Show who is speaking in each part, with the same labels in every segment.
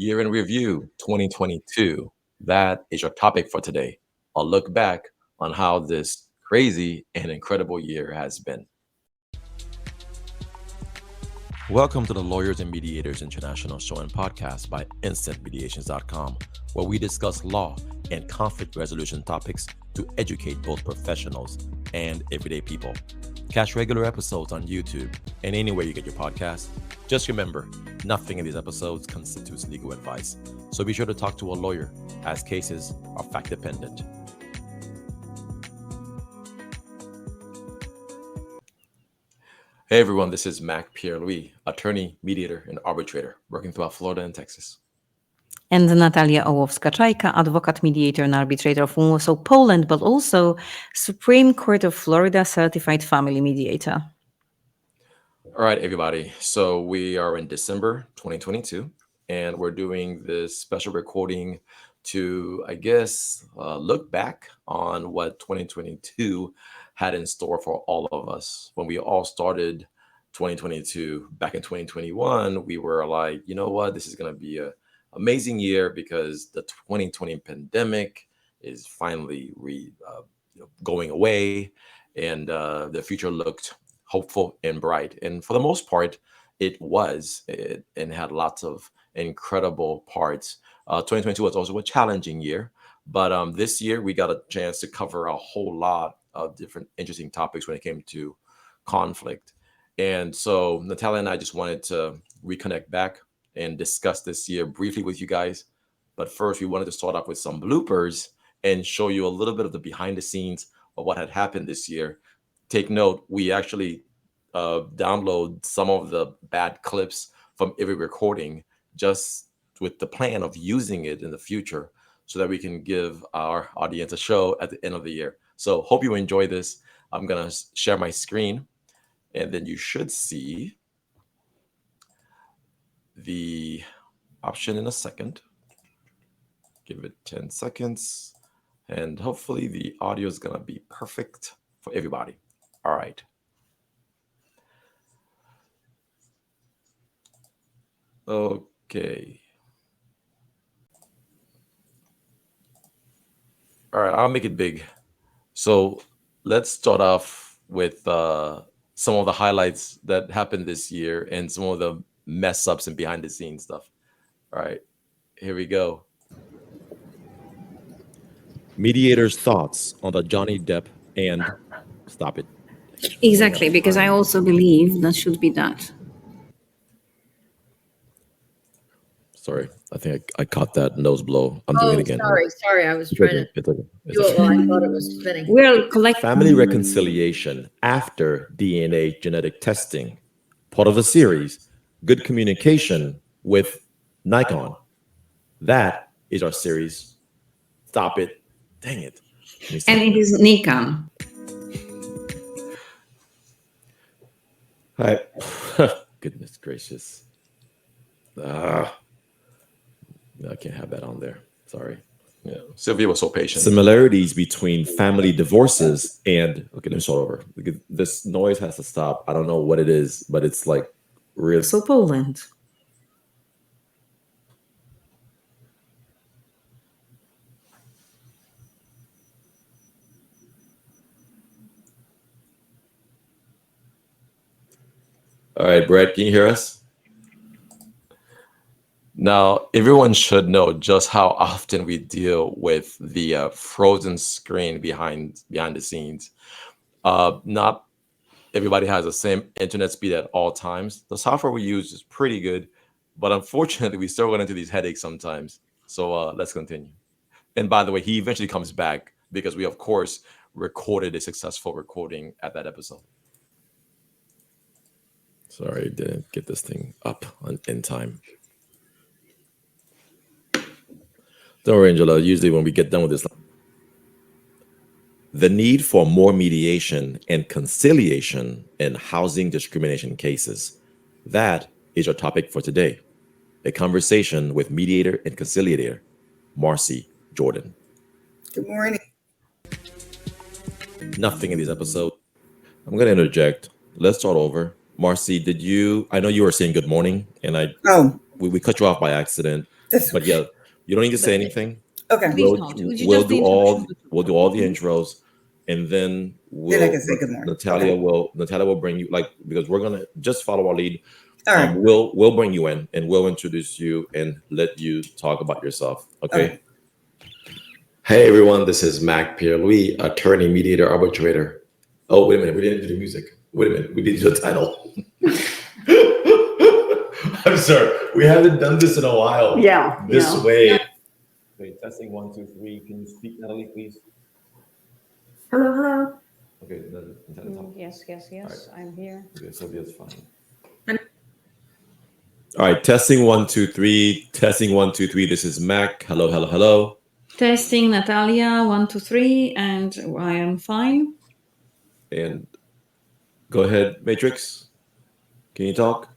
Speaker 1: Year in Review 2022. That is your topic for today. I'll look back on how this crazy and incredible year has been. Welcome to the Lawyers and Mediators International Show and Podcast by InstantMediations.com, where we discuss law and conflict resolution topics to educate both professionals and everyday people. Catch regular episodes on YouTube and anywhere you get your podcasts. Just remember, nothing in these episodes constitutes legal advice, so be sure to talk to a lawyer as cases are fact dependent. Hey everyone, this is Mac Pierre-Louis, attorney, mediator, and arbitrator working throughout Florida and Texas.
Speaker 2: And Natalia Ołowska-Czajka, advocate, mediator, and arbitrator from Warsaw, Poland, but also Supreme Court of Florida certified family mediator.
Speaker 1: All right, everybody. So we are in December 2022, and we're doing this special recording to, look back on what 2022 had in store for all of us. When we all started 2022 back in 2021, we were like, you know what, this is going to be an amazing year because the 2020 pandemic is finally going away, and the future looked hopeful and bright. And for the most part, it was, and had lots of incredible parts. 2022 was also a challenging year, but this year we got a chance to cover a whole lot of different interesting topics when it came to conflict. And so Natalia and I just wanted to reconnect back and discuss this year briefly with you guys. But first, we wanted to start off with some bloopers and show you a little bit of the behind the scenes of what had happened this year. Take note, we actually download some of the bad clips from every recording just with the plan of using it in the future so that we can give our audience a show at the end of the year. So hope you enjoy this. I'm going to share my screen, and then you should see the option in a second. Give it 10 seconds, and hopefully the audio is going to be perfect for everybody. All right. Okay. All right, I'll make it big. So let's start off with some of the highlights that happened this year and some of the mess ups and behind the scenes stuff. All right, here we go. Mediator's thoughts on the Johnny Depp and stop it.
Speaker 3: Exactly, because I also believe that should be that.
Speaker 1: Sorry, I think I caught that nose blow. I'm doing it again.
Speaker 4: Sorry, I was trying to do it while I thought it was spinning.
Speaker 3: We'll collect
Speaker 1: Family reconciliation after DNA genetic testing. Part of the series, Good Communication with Nikon. That is our series. Stop it. Dang it.
Speaker 3: and it is Nikon.
Speaker 1: Hi. Goodness gracious. I can't have that on there. Sorry. Yeah. Sylvia was so patient. Similarities between family divorces and okay, let me start over. This noise has to stop. I don't know what it is, but it's like real.
Speaker 2: So Poland.
Speaker 1: All right, Brett, can you hear us? Now, everyone should know just how often we deal with the frozen screen behind the scenes. Not everybody has the same internet speed at all times. The software we use is pretty good, but unfortunately, we still run into these headaches sometimes. So let's continue. And by the way, he eventually comes back because we, of course, recorded a successful recording at that episode. Sorry, didn't get this thing up in time. Don't worry, Angela. Usually when we get done with this, the need for more mediation and conciliation in housing discrimination cases. That is our topic for today. A conversation with mediator and conciliator, Marcy Jordan.
Speaker 4: Good morning.
Speaker 1: Nothing in this episode. I'm going to interject. Let's start over. Marcy, I know you were saying good morning, and we cut you off by accident. But yeah, you don't need to say anything.
Speaker 5: Okay.
Speaker 2: Please don't. Would you just the introduction?
Speaker 1: We'll do all the intros, and then
Speaker 5: Then I can say good morning.
Speaker 1: Natalia
Speaker 5: Okay.
Speaker 1: will bring you, like, because we're gonna just follow our lead.
Speaker 5: All right.
Speaker 1: We'll bring you in and we'll introduce you and let you talk about yourself. Okay. Hey everyone, this is Mac Pierre-Louis, attorney, mediator, arbitrator. Oh, wait a minute, we didn't do the music. Wait a minute, we didn't do the title. I'm sorry, we haven't done this in a while.
Speaker 3: Yeah.
Speaker 1: This way. Wait, testing 1, 2, 3. Can you speak, Natalie, please?
Speaker 3: Hello, hello.
Speaker 1: Okay, then talk.
Speaker 2: Yes.
Speaker 1: Right.
Speaker 2: I'm here.
Speaker 1: Okay, Sylvia's fine. All right, testing 1, 2, 3. Testing 1, 2, 3. This is Mac. Hello.
Speaker 2: Testing Natalia 1, 2, 3, and I am fine.
Speaker 1: And go ahead, Matrix. Can you talk?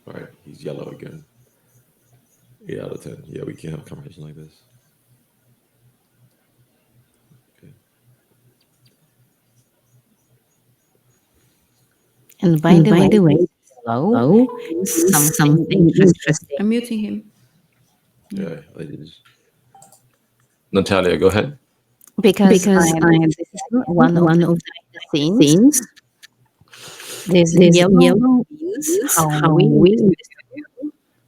Speaker 1: All right, he's yellow again. 8 out of 10. Yeah, we can't have a conversation like this. Okay.
Speaker 2: And by the way, hello. Something interesting. I'm muting him.
Speaker 1: Yeah, I did. Natalia, go ahead.
Speaker 2: Because I am one of the things. There's yellow is how we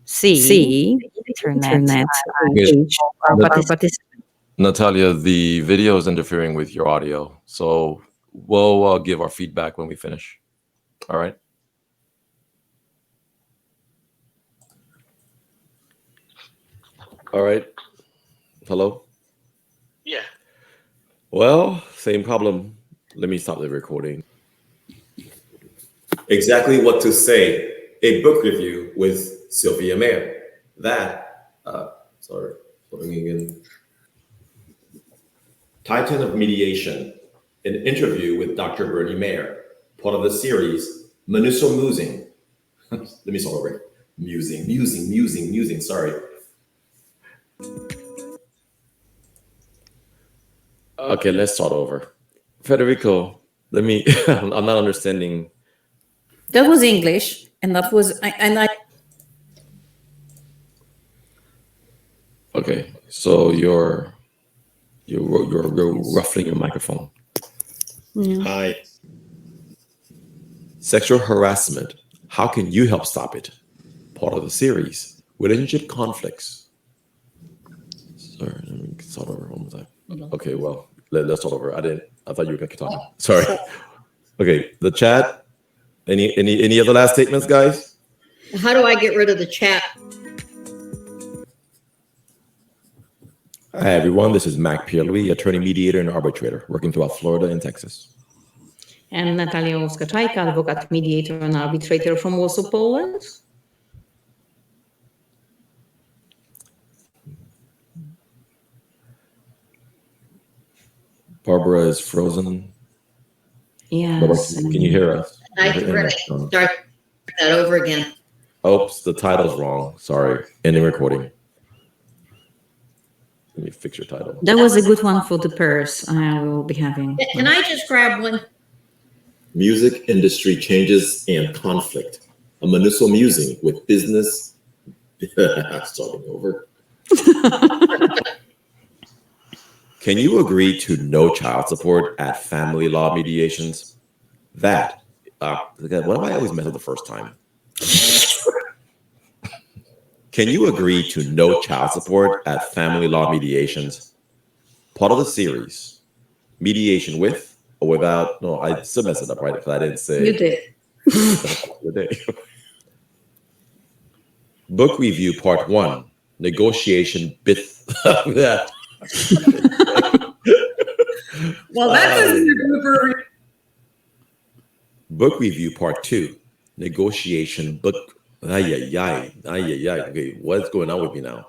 Speaker 2: see internet
Speaker 1: Natalia, the video is interfering with your audio, so we'll give our feedback when we finish. All right. All right. Hello?
Speaker 6: Yeah.
Speaker 1: Well, same problem. Let me stop the recording. Exactly what to say. A book review with Sylvia Mayer. Bringing in Titan of Mediation, an interview with Dr. Bernie Mayer, part of the series Manuso Musing. Let me start over. Musing. Sorry. Okay, let's start over. Federico, let me. I'm not understanding.
Speaker 3: That was English, and that was I.
Speaker 1: Okay, so you're ruffling your microphone.
Speaker 6: Hi.
Speaker 1: Sexual harassment. How can you help stop it? Part of the series. Relationship conflicts. Sorry, let me start over one more time. Okay, well, let's start over. I thought you were going to keep talking. Sorry. Okay, the chat. Any other last statements, guys?
Speaker 4: How do I get rid of the chat?
Speaker 1: Hi, everyone. This is Mac Pierre-Louis, attorney, mediator, and arbitrator, working throughout Florida and Texas.
Speaker 2: And Natalia Owska-Czajka, advocate, mediator, and arbitrator from Warsaw, Poland.
Speaker 1: Barbara is frozen.
Speaker 2: Yes.
Speaker 1: Can you hear us?
Speaker 4: I can start that over again.
Speaker 1: Oops, the title's wrong. Sorry. Ending recording. Let me fix your title.
Speaker 2: That was a good one for the purse I will be having.
Speaker 4: Can I just grab one?
Speaker 1: Music industry changes and conflict. A Manuso musing with business. Starting over. Can you agree to no child support at family law mediations? What am I always mess up the first time? Can you agree to no child support at family law mediations? Part of the series. Mediation with or without? No, I still messed it up, right? Because I didn't say.
Speaker 2: You did.
Speaker 1: You did. Book review part 1. Negotiation bit. That.
Speaker 5: Well, that's a blooper.
Speaker 1: Book review part 2. Negotiation book. Ay. Okay, what's going on with me now?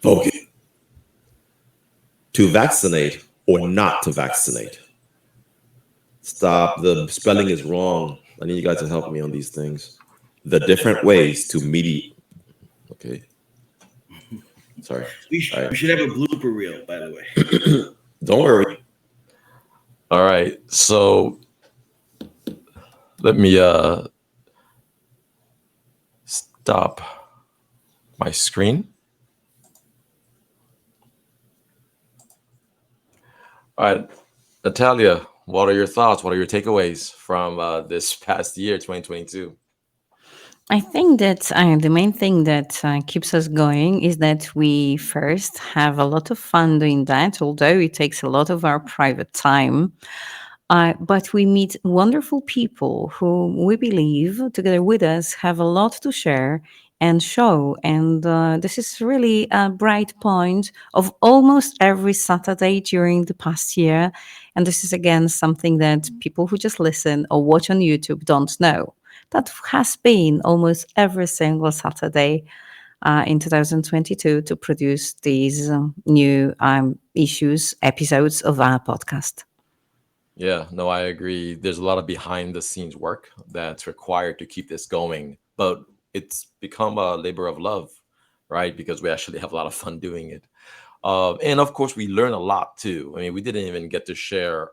Speaker 1: Focus. To vaccinate or not to vaccinate. Stop. The spelling is wrong. I need you guys to help me on these things. The different ways to mediate. Okay. Sorry.
Speaker 6: We should have a blooper reel, by the way.
Speaker 1: Don't worry. All right. So let me stop my screen. All right, Natalia, what are your thoughts? What are your takeaways from this past year, 2022?
Speaker 2: I think that the main thing that keeps us going is that we first have a lot of fun doing that, although it takes a lot of our private time. But we meet wonderful people who we believe, together with us, have a lot to share and show. And this is really a bright point of almost every Saturday during the past year. And this is, again, something that people who just listen or watch on YouTube don't know. That has been almost every single Saturday in 2022 to produce these new episodes of our podcast.
Speaker 1: Yeah, no, I agree. There's a lot of behind the scenes work that's required to keep this going, but it's become a labor of love, right? Because we actually have a lot of fun doing it. And of course, we learn a lot too. I mean, we didn't even get to share,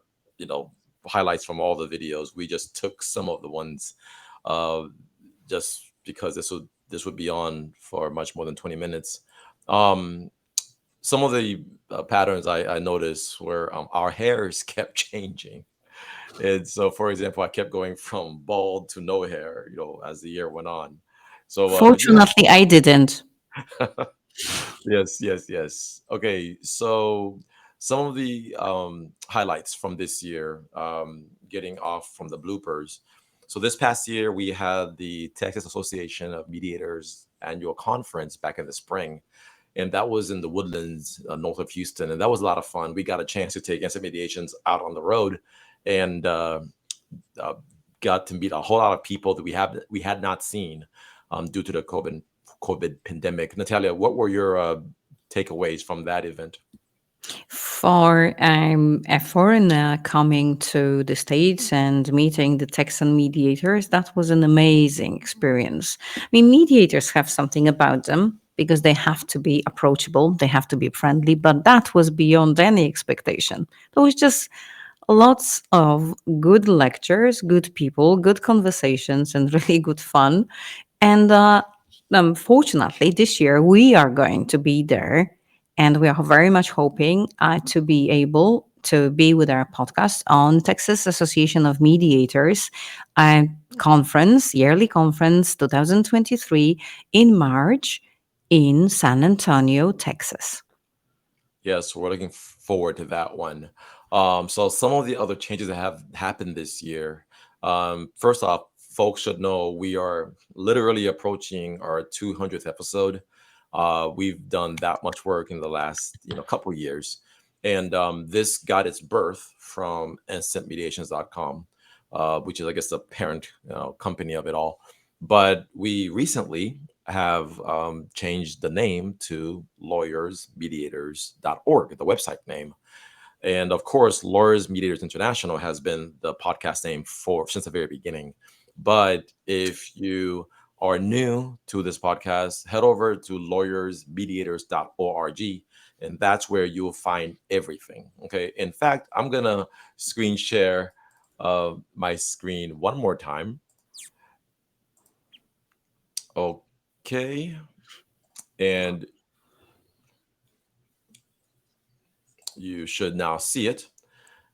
Speaker 1: highlights from all the videos. We just took some of the ones, uh, just because this would be on for much more than 20 minutes. Um, some of the patterns I noticed were our hairs kept changing. And so, for example, I kept going from bald to no hair, as the year went on. So,
Speaker 2: Fortunately, I didn't.
Speaker 1: Yes, yes, yes. Okay, so some of the highlights from this year, getting off from the bloopers. So this past year, we had the Texas Association of Mediators annual conference back in the spring, and that was in the Woodlands, north of Houston, and that was a lot of fun. We got a chance to take instant mediations out on the road, and uh, got to meet a whole lot of people that we had not seen due to the COVID pandemic. Natalia, what were your takeaways from that event?
Speaker 2: For a foreigner coming to the States and meeting the Texan mediators, that was an amazing experience. I mean, mediators have something about them because they have to be approachable, they have to be friendly, but that was beyond any expectation. There was just lots of good lectures, good people, good conversations, and really good fun. And fortunately, this year we are going to be there, and we are very much hoping to be able to be with our podcast on Texas Association of Mediators yearly conference 2023 in March in San Antonio, Texas.
Speaker 1: Yes, we're looking forward to that one. So some of the other changes that have happened this year. First off, folks should know we are literally approaching our 200th episode. We've done that much work in the last couple years, and this got its birth from instantmediations.com, which is, I guess, the parent company of it all. But we recently have changed the name to lawyersmediators.org, the website name. And of course, Lawyers Mediators International has been the podcast name since the very beginning. But if you are new to this podcast, head over to lawyersmediators.org, and that's where you'll find everything. Okay. In fact, I'm gonna screen share my screen one more time. Okay. And you should now see it.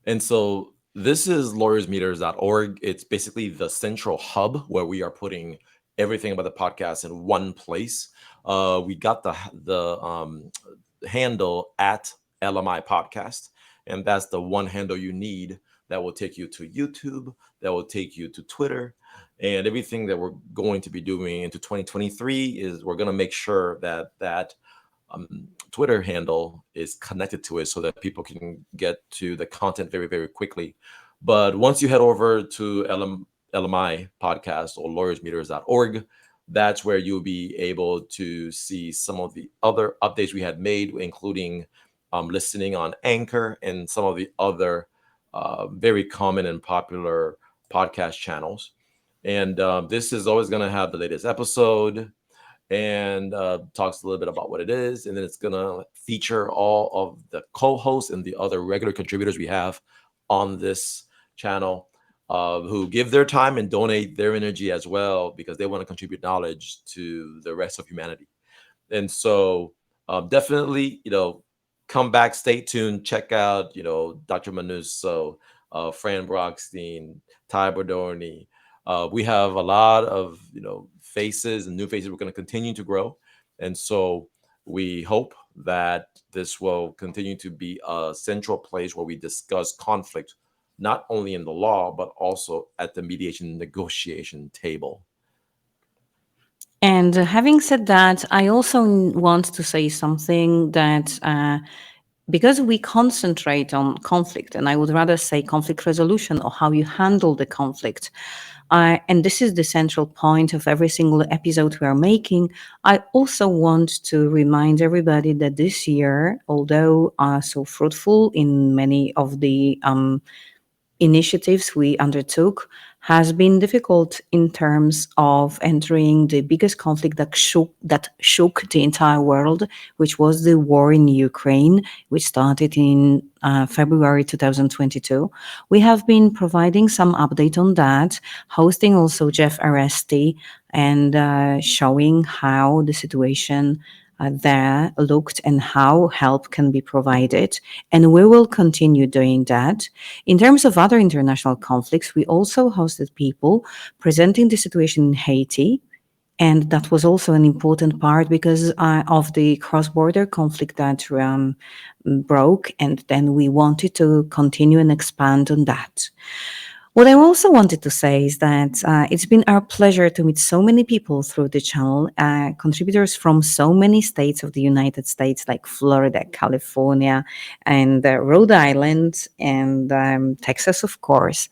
Speaker 1: And so this is lawyersmediators.org. It's basically the central hub where we are putting everything about the podcast in one place. We got the handle at LMI Podcast, and that's the one handle you need that will take you to YouTube, that will take you to Twitter, and everything that we're going to be doing into 2023 is we're going to make sure that Twitter handle is connected to it so that people can get to the content very, very quickly. But once you head over to LMI Podcast or lawyersmediators.org, that's where you'll be able to see some of the other updates we had made, including listening on Anchor and some of the other very common and popular podcast channels. And this is always going to have the latest episode and talks a little bit about what it is. And then it's going to feature all of the co-hosts and the other regular contributors we have on this channel. who give their time and donate their energy as well because they want to contribute knowledge to the rest of humanity. And so definitely, come back, stay tuned, check out, Dr. Manuso, Fran Brockstein, Ty Bordoni. We have a lot of, faces and new faces. We're going to continue to grow. And so we hope that this will continue to be a central place where we discuss conflict, not only in the law, but also at the mediation negotiation table.
Speaker 2: And having said that, I also want to say something that because we concentrate on conflict, and I would rather say conflict resolution or how you handle the conflict. And this is the central point of every single episode we are making. I also want to remind everybody that this year, although so fruitful in many of the initiatives we undertook, has been difficult in terms of entering the biggest conflict that shook the entire world, which was the war in Ukraine, which started in February 2022. We have been providing some update on that, hosting also Jeff Aresti, and showing how the situation there looked and how help can be provided. And we will continue doing that. In terms of other international conflicts, we also hosted people presenting the situation in Haiti. And that was also an important part because of the cross-border conflict that broke. And then we wanted to continue and expand on that. What I also wanted to say is that it's been our pleasure to meet so many people through the channel, contributors from so many states of the United States, like Florida, California, and Rhode Island, and Texas, of course,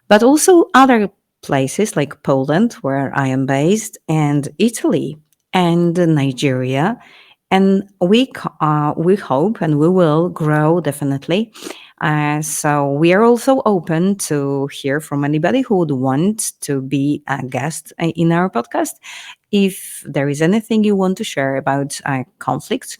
Speaker 2: but also other places like Poland, where I am based, and Italy, and Nigeria. And we hope and we will grow definitely. So we are also open to hear from anybody who would want to be a guest in our podcast. If there is anything you want to share about conflicts,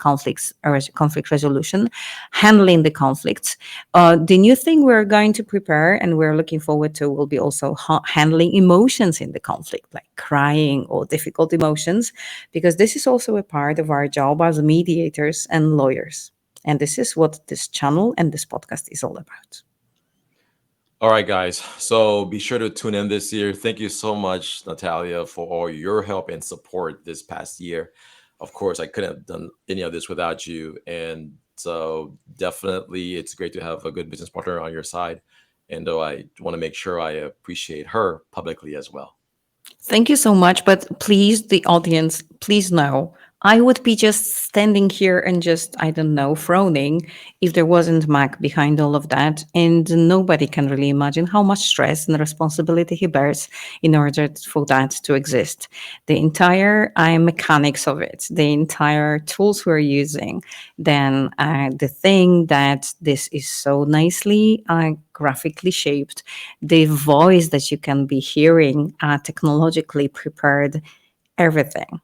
Speaker 2: or conflict resolution, handling the conflicts, the new thing we're going to prepare and we're looking forward to will be also handling emotions in the conflict, like crying or difficult emotions, because this is also a part of our job as mediators and lawyers. And this is what this channel and this podcast is all about.
Speaker 1: All right, guys. So be sure to tune in this year. Thank you so much, Natalia, for all your help and support this past year. Of course, I couldn't have done any of this without you. And so definitely it's great to have a good business partner on your side. And though I want to make sure I appreciate her publicly as well.
Speaker 2: Thank you so much. But please, the audience, please know I would be just standing here and just, I don't know, frowning if there wasn't Mac behind all of that. And nobody can really imagine how much stress and responsibility he bears in order for that to exist. The entire mechanics of it, the entire tools we're using, then the thing that this is so nicely graphically shaped, the voice that you can be hearing technologically prepared, everything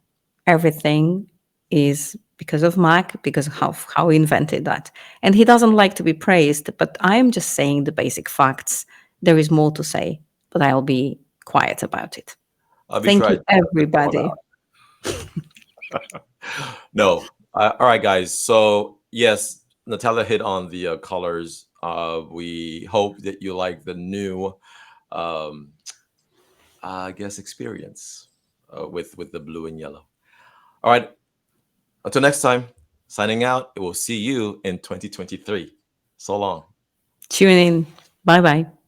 Speaker 2: is because of Mac, because of how he invented that. And he doesn't like to be praised, but I'm just saying the basic facts. There is more to say, but I'll be quiet about it.
Speaker 1: I'll be
Speaker 2: Thank
Speaker 1: trying
Speaker 2: you,
Speaker 1: to cut this one
Speaker 2: everybody.
Speaker 1: out. No. All right, guys. So, yes, Natalia hit on the colors. We hope that you like the new, I guess, experience with the blue and yellow. All right. Until next time, signing out. We'll see you in 2023. So long.
Speaker 2: Tune in. Bye bye.